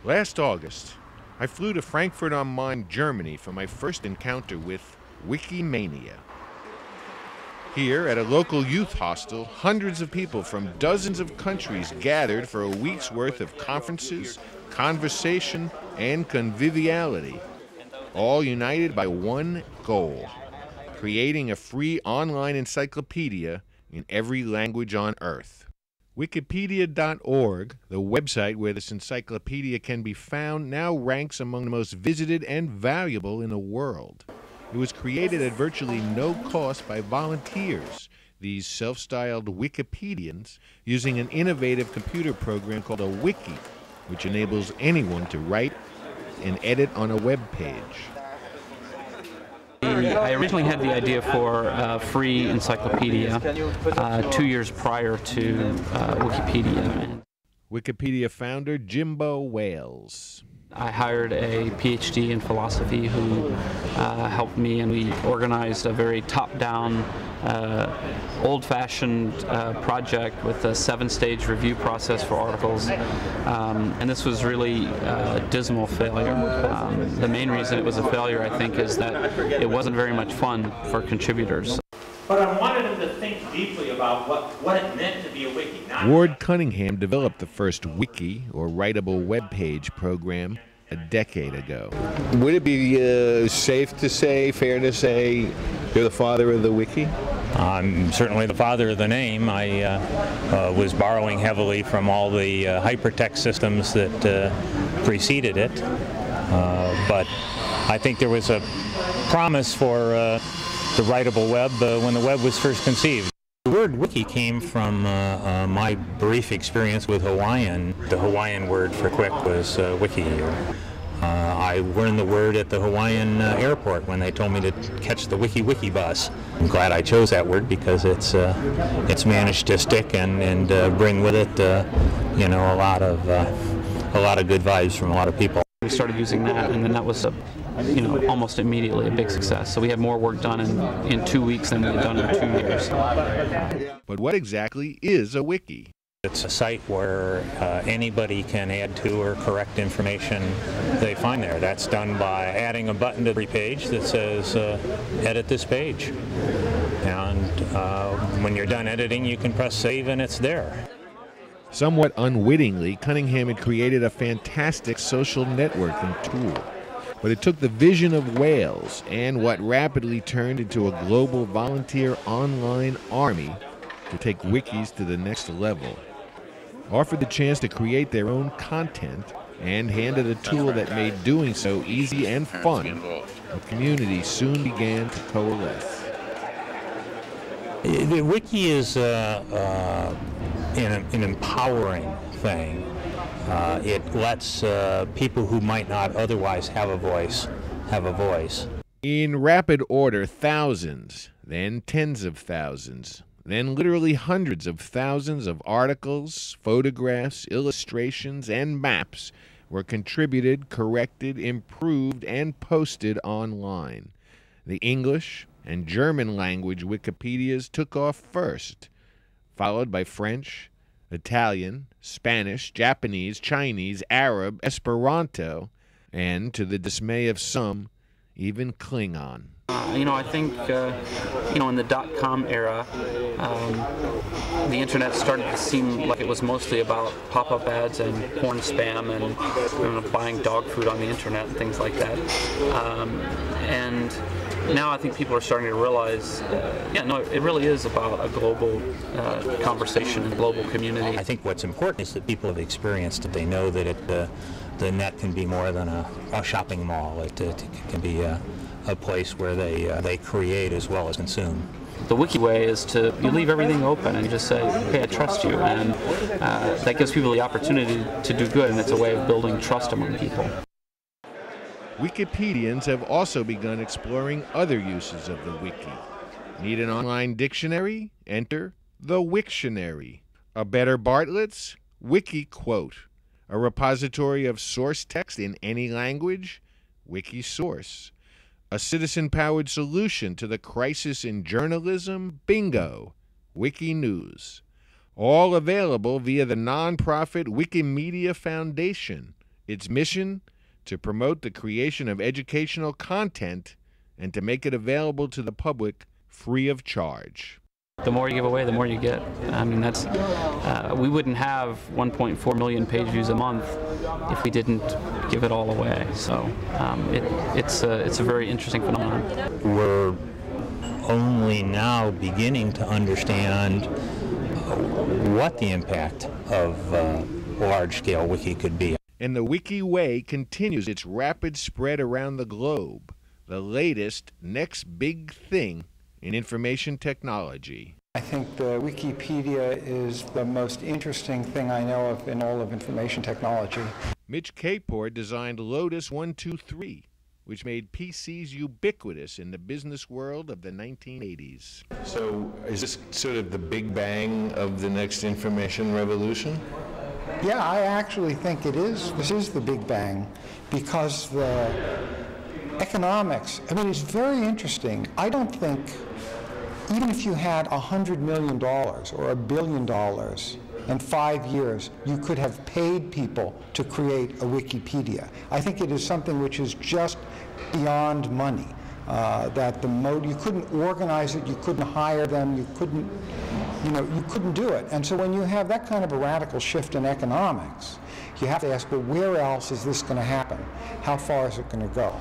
Last August, I flew to Frankfurt am Main, Germany for my first encounter with Wikimania. Here, at a local youth hostel, hundreds of people from dozens of countries gathered for a week's worth of conferences, conversation, and conviviality, all united by one goal: creating a free online encyclopedia in every language on Earth. Wikipedia.org, the website where this encyclopedia can be found, now ranks among the most visited and valuable in the world. It was created at virtually no cost by volunteers, these self-styled Wikipedians, using an innovative computer program called a wiki, which enables anyone to write and edit on a web page. I originally had the idea for a free encyclopedia 2 years prior to Wikipedia. Wikipedia founder Jimbo Wales. I hired a PhD in philosophy who helped me, and we organized a very top-down, old-fashioned project with a 7-stage review process for articles, and this was really a dismal failure. The main reason it was a failure, I think, is that it wasn't very much fun for contributors. But I wanted them to think deeply about what it meant to be a wiki. Ward Cunningham developed the first wiki, or writable web page program, a decade ago. Would it be safe to say, fair to say, you're the father of the wiki? I'm certainly the father of the name. I was borrowing heavily from all the hypertext systems that preceded it, but I think there was a promise for the writable web when the web was first conceived. The word wiki came from my brief experience with Hawaiian. The Hawaiian word for quick was wiki. I learned the word at the Hawaiian airport when they told me to catch the Wiki Wiki bus. I'm glad I chose that word because it's managed to stick and bring with it you know, a lot of good vibes from a lot of people. We started using that, and then that was almost immediately a big success. So we had more work done in 2 weeks than we had done in 2 years. But what exactly is a wiki? It's a site where anybody can add to or correct information they find there. That's done by adding a button to every page that says, edit this page. And when you're done editing, you can press save and it's there. Somewhat unwittingly, Cunningham had created a fantastic social networking tool. But it took the vision of Wales and what rapidly turned into a global volunteer online army to take wikis to the next level. Offered the chance to create their own content and handed a tool that made doing so easy and fun, the community soon began to coalesce. The wiki is an empowering thing. It lets people who might not otherwise have a voice have a voice. In rapid order, thousands, then tens of thousands, then literally hundreds of thousands of articles, photographs, illustrations, and maps were contributed, corrected, improved, and posted online. The English and German language Wikipedias took off first, followed by French, Italian, Spanish, Japanese, Chinese, Arab, Esperanto, and, to the dismay of some, even Klingon. I think, in the dot-com era, the internet started to seem like it was mostly about pop-up ads and porn spam and buying dog food on the internet and things like that. And now I think people are starting to realize, it really is about a global conversation and global community. I think what's important is that people have experienced it. They know that the net can be more than a shopping mall. It can be a place where they create as well as consume. The wiki way is you leave everything open and just say, hey, I trust you, and that gives people the opportunity to do good, and it's a way of building trust among people. Wikipedians have also begun exploring other uses of the wiki. Need an online dictionary? Enter the Wiktionary. A better Bartlett's? Wiki Quote. A repository of source text in any language? Wikisource. A citizen-powered solution to the crisis in journalism? Bingo! Wiki News. All available via the nonprofit Wikimedia Foundation Its mission? To promote the creation of educational content and to make it available to the public free of charge. The more you give away, the more you get. I mean, that's we wouldn't have 1.4 million page views a month if we didn't give it all away. So it's a very interesting phenomenon. We're only now beginning to understand what the impact of large-scale wiki could be. And the Wiki Way continues its rapid spread around the globe, the latest, next big thing in information technology. I think the Wikipedia is the most interesting thing I know of in all of information technology. Mitch Kapor designed Lotus 123, which made PCs ubiquitous in the business world of the 1980s. So is this sort of the big bang of the next information revolution? Yeah, I actually think it is. This is the Big Bang, because the economics, I mean, it's very interesting. I don't think, even if you had $100 million or $1 billion in 5 years, you could have paid people to create a Wikipedia. I think it is something which is just beyond money. That you couldn't organize it, you couldn't hire them, you couldn't do it. And so when you have that kind of a radical shift in economics, you have to ask, well, where else is this going to happen? How far is it going to go?